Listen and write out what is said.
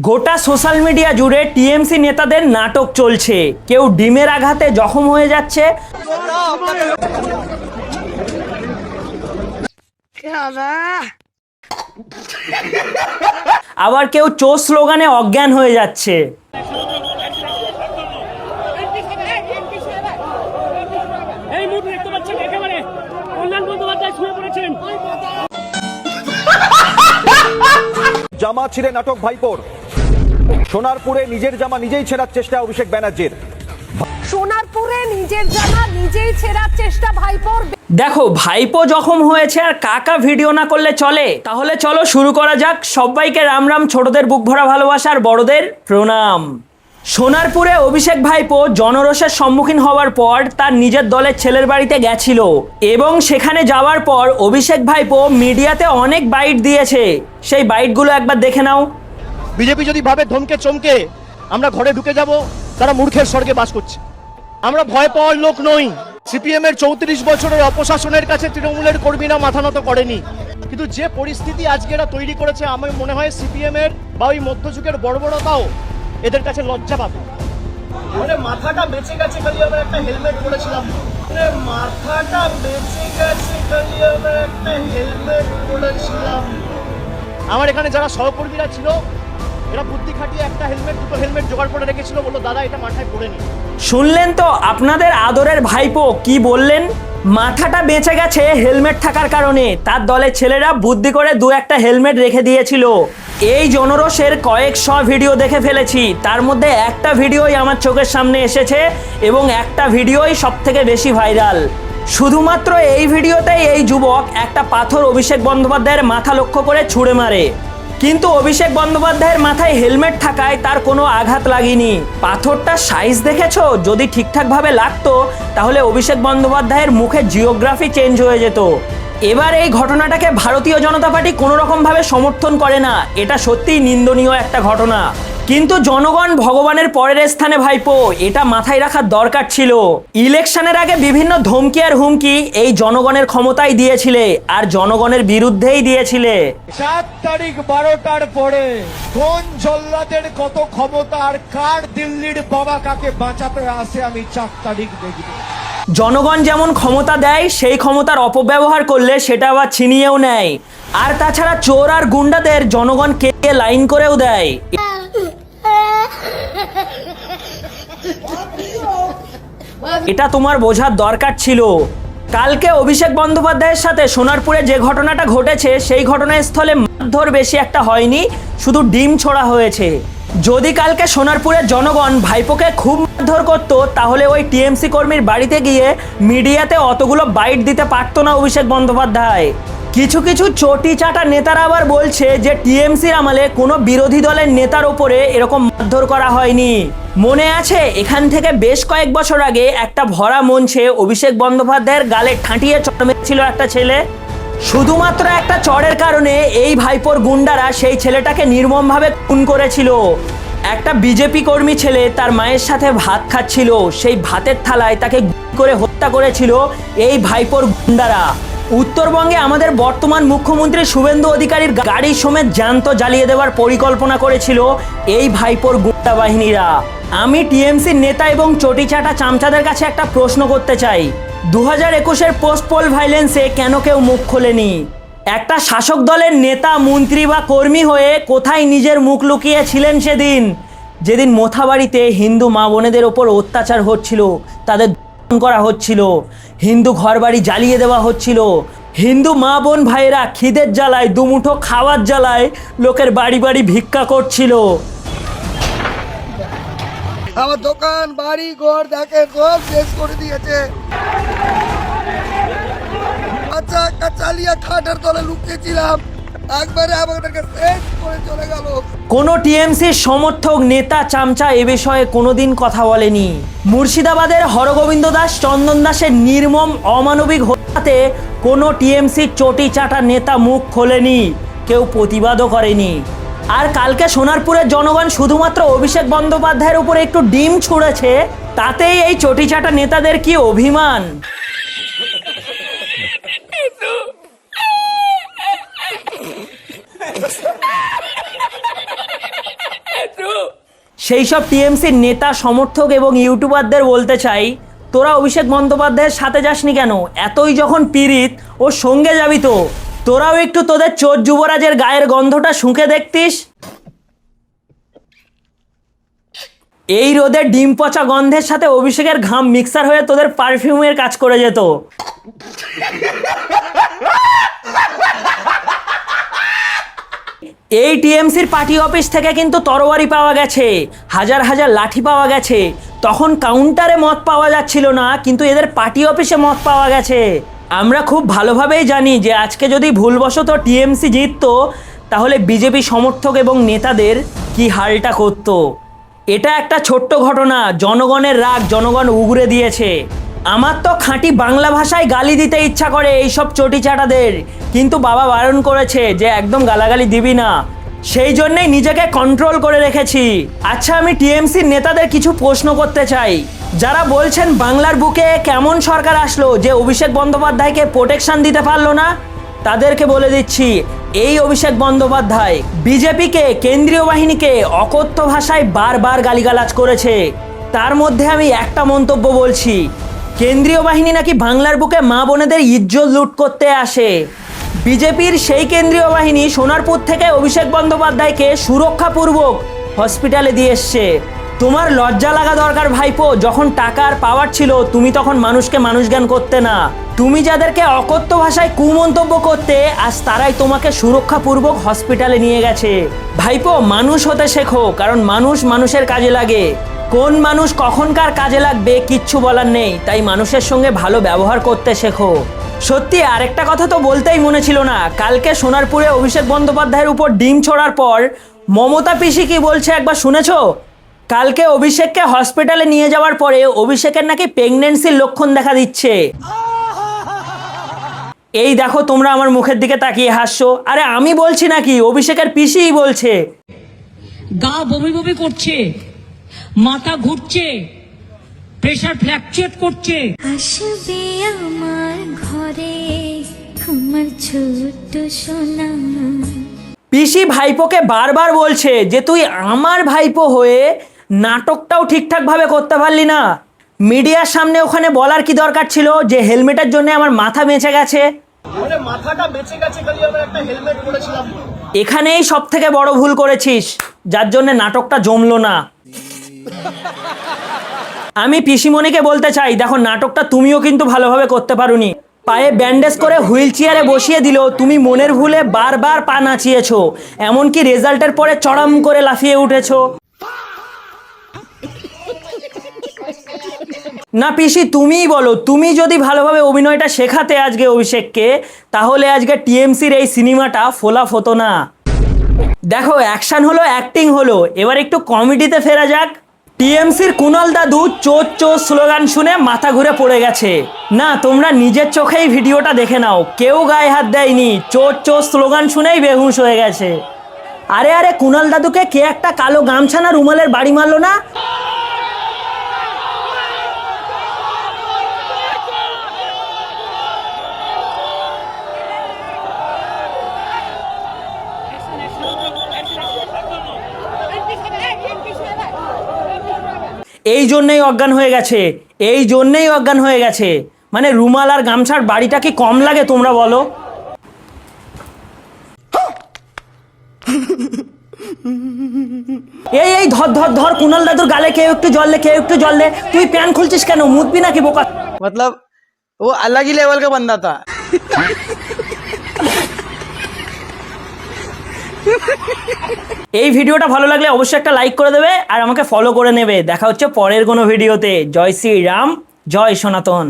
গোটা social media জুড়ে TMC নেতাদের নাটক চলছে। কেউ ডিমের আঘাতে জখম হয়ে যাচ্ছে, আবার কেউ চোর স্লোগানে অজ্ঞান হয়ে যাচ্ছে। জামা ছিঁড়ে নাটক ভাইপোর। সোনারপুরে নিজের জামা নিজেই ছেঁড়ার চেষ্টা অভিষেক ব্যানার্জির। সোনারপুরে নিজের জামা নিজেই ছেঁড়ার চেষ্টা ভাইপোর। দেখো, ভাইপো জখম হয়েছে আর কাকা ভিডিও না করলে চলে? তাহলে চলো শুরু করা যাক। সবাইকে রাম রাম, ছোটদের বুক ভরা ভালোবাসা আর বড়দের প্রণাম। সোনারপুরে অভিষেক ভাইপো জনরোষের সম্মুখীন হওয়ার পর তার নিজের দলের ছেলের বাড়িতে গেছিল এবং সেখানে যাওয়ার পর অভিষেক ভাইপো মিডিয়াতে অনেক বাইট দিয়েছে। সেই বাইটগুলো একবার দেখে নাও। বিজেপি যদি ভাবে ধমকে চমকে আমরা ঘরে ঢুকে যাব, তারা মূর্খের স্বর্গে বাস করছে। আমরা ভয় পাওয়ার লোক নই। সিপিএম এর 34 বছরের অপশাসনের কাছে তৃণমূলের কর্মীরা মাথা নত করেনি, কিন্তু যে পরিস্থিতি আজকে এরা তৈরি করেছে, আমার মনে হয় সিপিএম এর বা ওই মধ্যযুগের বর্বরতাও এদের কাছে লজ্জা পাবে। মানে মাথাটা বেঁচে গেছে, খালি আমরা একটা হেলমেট পরেছিলাম। মাথাটা বেঁচে গেছে, খালি আমরা একটা হেলমেট পরেছিলাম। আমার এখানে যারা সহকর্মীরা ছিল, এরা বুদ্ধি খাটিয়ে একটা হেলমেট, দুটো হেলমেট জোগাড় করে রেখেছিল, বললো দাদা এটা মাথায় পড়ে নি। শুনলেন তো আপনাদের আদরের ভাইপো কি বললেন? মাথাটা বেঁচে গেছে হেলমেট থাকার কারণে। তার দলের ছেলেরা বুদ্ধি করে দু একটা হেলমেট রেখে দিয়েছিল। এই জনরোষের কয়েকশো ভিডিও দেখে ফেলেছি, তার মধ্যে একটা ভিডিওই আমার চোখের সামনে এসেছে এবং একটা ভিডিওই সব থেকে বেশি ভাইরাল। শুধুমাত্র এই ভিডিওতেই এই যুবক একটা পাথর অভিষেক বন্দ্যোপাধ্যায়ের মাথা লক্ষ্য করে ছুঁড়ে মারে, কিন্তু অভিষেক বন্দ্যোপাধ্যায়ের মাথায় হেলমেট থাকায় তার কোনো আঘাত লাগেনি। পাথরটার সাইজ দেখেছো? যদি ঠিকঠাকভাবে লাগতো তাহলে অভিষেক বন্দ্যোপাধ্যায়ের মুখে জিওগ্রাফি চেঞ্জ হয়ে যেত। এবার এই ঘটনাটাকে ভারতীয় জনতা পার্টি কোনো রকমভাবে সমর্থন করে না, এটা সত্যিই নিন্দনীয় একটা ঘটনা। কিন্তু জনগণ ভগবানের পরের স্থানে ভাইপো, এটা মাথায় রাখার দরকার ছিল। ইলেকশনের আগে বিভিন্ন ধমকি আর হুমকি এই জনগণের ক্ষমতায় দিয়েছিলে আর জনগণের বিরুদ্ধেই দিয়েছিলে। 7 তারিখ 12টার পরে কোন জল্লাদের কত ক্ষমতা আর কার দিল্লির বাবা কাকে বাঁচাতে আসে আমি 4 তারিখ দেখব। জনগণ যেমন ক্ষমতা দেয়, সেই ক্ষমতার অপব্যবহার করলে সেটা আবার ছিনিয়েও নেয়। আর তাছাড়া চোর আর গুন্ডাদের জনগণ কে লাইন করেও দেয়। এটা তোমার বোঝার দরকার ছিল। কালকে অভিষেক বন্দ্যোপাধ্যায়ের সাথে সোনারপুরে যে ঘটনাটা ঘটেছে, সেই ঘটনাস্থলে মারধর বেশি একটা হয়নি, শুধু ডিম ছোড়া হয়েছে। যদি কালকে সোনারপুরের জনগণ ভাইপোকে খুব মারধর করতো, তাহলে ওই টিএমসি কর্মীর বাড়িতে গিয়ে মিডিয়াতে অতগুলো বাইট দিতে পারতো না অভিষেক বন্দ্যোপাধ্যায়। কিছু কিছু চটি চাটা নেতারা আবার বলছে যে টিএমসির আমলে কোনো বিরোধী দলের নেতার ওপরে এরকম মারধর করা হয়নি। মনে আছে এখান থেকে বেশ কয়েক বছর আগে একটা ভরা মঞ্চে অভিষেক বন্দ্যোপাধ্যায়ের গালে ঠাঁটিয়ে চড় মেরেছিল একটা ছেলে? শুধুমাত্র একটা চড়ের কারণে এই ভাইপোর গুন্ডারা সেই ছেলেটাকে নির্মমভাবে খুন করেছিল। একটা বিজেপি কর্মী ছেলে তার মায়ের সাথে ভাত খাচ্ছিল, সেই ভাতের থালায় তাকে গুলি করে হত্যা করেছিল এই ভাইপোর গুন্ডারা। উত্তরবঙ্গে আমাদের বর্তমান মুখ্যমন্ত্রী শুভেন্দু অধিকারীর গাড়ি সমেত জ্যান্ত জ্বালিয়ে দেওয়ার পরিকল্পনা করেছিল এই ভাইপোর গুন্ডা বাহিনীরা। আমি টিএমসির নেতা এবং চটিচাটা চামচাদের কাছে একটা প্রশ্ন করতে চাই, 2021-এর পোস্ট পোল ভাইলেন্সে কেন কেউ মুখ খোলেনি? একটা শাসক দলের নেতা, মন্ত্রী বা কর্মী হয়ে কোথায় নিজের মুখ লুকিয়েছিলেন সেদিন, যেদিন মোথাবাড়িতে হিন্দু মা বোনেদের ওপর অত্যাচার হচ্ছিল, তাদের করা হচ্ছিল, হিন্দু ঘরবাড়ি জ্বালিয়ে দেওয়া হচ্ছিল, হিন্দু মা বোন ভাইয়েরা খিদের জ্বালায়, দুমুঠো খাওয়ার জ্বালায় লোকের বাড়ি বাড়ি ভিক্ষা করছিল। আমার দোকান বাড়ি ঘর দেখে সব শেষ করে দিয়েছে। আচ্ছা একটা চালিয়া খাটার তলে লুকিয়েছিলাম, একবারে আমাদেরকে শেষ করে চলে গেল। কোনো টিএমসির সমর্থক নেতা চামচা এ বিষয়ে কোনোদিন কথা বলেনি। মুর্শিদাবাদের হরগোবিন্দ দাস, চন্দন দাসের নির্মম অমানবিক হত্যাতে কোনো টিএমসির চটি চাটা নেতা মুখ খোলেনি, কেউ প্রতিবাদও করেনি। আর কালকে সোনারপুরের জনগণ শুধুমাত্র অভিষেক বন্দ্যোপাধ্যায়ের উপরে একটু ডিম ছুঁড়েছে, তাতেই এই চটি চাটা নেতাদের কি অভিমান! সেই সব টিএমসির নেতা সমর্থক এবং ইউটিউবারদের বলতে চাই, তোরা অভিষেক বন্দ্যোপাধ্যায়ের সাথে যাসনি কেন? এতই যখন পীড়িত ওর সঙ্গে যাবি তো। তোরাও একটু তোদের চোর যুবরাজের গায়ের গন্ধটা শুঁকে দেখতিস। এই রোদের ডিম পচা গন্ধের সাথে অভিষেকের ঘাম মিক্সার হয়ে তোদের পারফিউমের কাজ করে যেত। এই টিএমসির পার্টি অফিস থেকে কিন্তু তরবারি পাওয়া গেছে, হাজার হাজার লাঠি পাওয়া গেছে। তখন কাউন্টারে মদ পাওয়া যাচ্ছিল না, কিন্তু এদের পার্টি অফিসে মদ পাওয়া গেছে। আমরা খুব ভালোভাবেই জানি যে আজকে যদি ভুলবশত টিএমসি জিততো তাহলে বিজেপি সমর্থক এবং নেতাদের কি হালটা করতো। এটা একটা ছোট্ট ঘটনা, জনগণের রাগ জনগণ উগরে দিয়েছে। আমার তো খাঁটি বাংলা ভাষায় গালি দিতে ইচ্ছা করে এইসব চটিচাটাদের, কিন্তু বাবা বারণ করেছে যে একদম গালাগালি দিবি না, সেই জন্যই নিজেকে কন্ট্রোল করে রেখেছি। আচ্ছা, আমি টিএমসির নেতাদের কিছু প্রশ্ন করতে চাই। যারা বলছেন বাংলার বুকে কেমন সরকার আসলো যে অভিষেক বন্দ্যোপাধ্যায়কে প্রোটেকশন দিতে পারলো না, তাদেরকে বলে দিচ্ছি, এই অভিষেক বন্দ্যোপাধ্যায় বিজেপিকে, কেন্দ্রীয় বাহিনীকে অকথ্য ভাষায় বারবার গালিগালাজ করেছে। তার মধ্যে আমি একটা মন্তব্য বলছি, কেন্দ্রীয় বাহিনী নাকি বাংলার বুকে মা বোনেদের ইজ্জত লুট করতে আসে। বিজেপির সেই কেন্দ্রীয় বাহিনী সোনারপুর থেকে অভিষেক বন্দ্যোপাধ্যায়কে সুরক্ষাপূর্বক হসপিটালে দিয়ে এসছে। তোমার লজ্জা লাগা দরকার ভাইপো, যখন টাকার পাওয়ার ছিল তুমি তখন মানুষকে মানুষ জ্ঞান করতে না। তুমি যাদেরকে অকথ্য ভাষায় কুমন্তব্য করতে, আজ তারাই তোমাকে সুরক্ষাপূর্বক হসপিটালে নিয়ে গেছে। ভাইপো, মানুষ হতে শেখো, কারণ মানুষ মানুষের কাজে লাগে। কোন মানুষ কখনকার কাজে লাগবে কিচ্ছু বলার নেই, তাই মানুষের সঙ্গে ভালো ব্যবহার করতে শেখো। সত্যি আরেকটা কথা তো বলতেই মনে ছিল না, কালকে সোনারপুরে অভিষেক বন্দ্যোপাধ্যায়ের উপর ডিম ছোড়ার পর মমতা পিসি কি বলছে একবার শুনেছো? কালকে অভিষেককে হসপিটালে নিয়ে যাওয়ার পরে অভিষেকের নাকি প্রেগন্যান্সির লক্ষণ দেখা দিচ্ছে। এই দেখো, তোমরা আমার মুখের দিকে তাকিয়ে হাসছো। আরে আমি বলছি নাকি, অভিষেকের পিসিই বলছে। গা বমি বমি করছে, মাথা ঘুরছে, প্রেশার ফ্ল্যাকচুয়েট করছে। আসবে আমার ঘরে আমার ছোট্ট সোনা। পিসি ভাইপোকে বারবার বলছে যে তুই আমার ভাইপো হয়ে নাটকটাও ঠিকঠাকভাবে করতে পারলি না। মিডিয়ার সামনে ওখানে বলার কি দরকার ছিল যে হেলমেটের জন্য আমার মাথা বেঁচে গেছে? মাথাটা বেঁচে গেছে খালি আমরা একটা হেলমেট পরেছিলাম। এখানেই সব থেকে বড় ভুল করেছিস, যার জন্য নাটকটা জমলো না। আমি পিসিমণিকে বলতে চাই, দেখো নাটকটা তুমিও কিন্তু ভালোভাবে করতে পারোনি। পায়ে ব্যান্ডেজ করে হুইল চেয়ারে বসিয়ে দিল, তুমি মনের ভুলে বারবার পা নাচিয়েছো, এমনকি রেজাল্টের পরে চড়াম করে লাফিয়ে উঠেছো। না পিসি, তুমিই বলো, তুমি যদি ভালোভাবে অভিনয়টা শেখাতে আজকে অভিষেককে, তাহলে আজকে টিএমসির এই সিনেমাটা ফোলাপ হতো না। দেখো, অ্যাকশন হলো, অ্যাক্টিং হলো, এবার একটু কমেডিতে ফেরা যাক। টিএমসির কুণাল দাদু চোর চোর স্লোগান শুনে মাথা ঘুরে পড়ে গেছে। না, তোমরা নিজের চোখেই ভিডিওটা দেখে নাও, কেউ গায়ে হাত দেয়নি, চোর চোর স্লোগান শুনেই বেহুশ হয়ে গেছে। আরে আরে, কুণাল দাদুকে কে একটা কালো গামছা না রুমালের বাড়ি মারলো না? এই জন্যই অজ্ঞান হয়ে গেছে, এই জন্যই অজ্ঞান হয়ে গেছে। মানে রুমাল আর গামছার বাড়িটা কি কম লাগে তোমরা বলো? এই এই ধর ধর ধর, কুণাল দাদুর গালে কেউ একটু জল দে, কেউ একটু জল দে। তুই প্যান খুলছিস কেন? মুতবি নাকি বোকা? मतलब वो अलग ही लेवल का बंदा था। এই ভিডিওটা ভালো লাগলে অবশ্যই একটা লাইক করে দেবে আর আমাকে ফলো করে নেবে। দেখা হচ্ছে পরের কোনো ভিডিওতে। জয় শ্রী রাম, জয় সনাতন।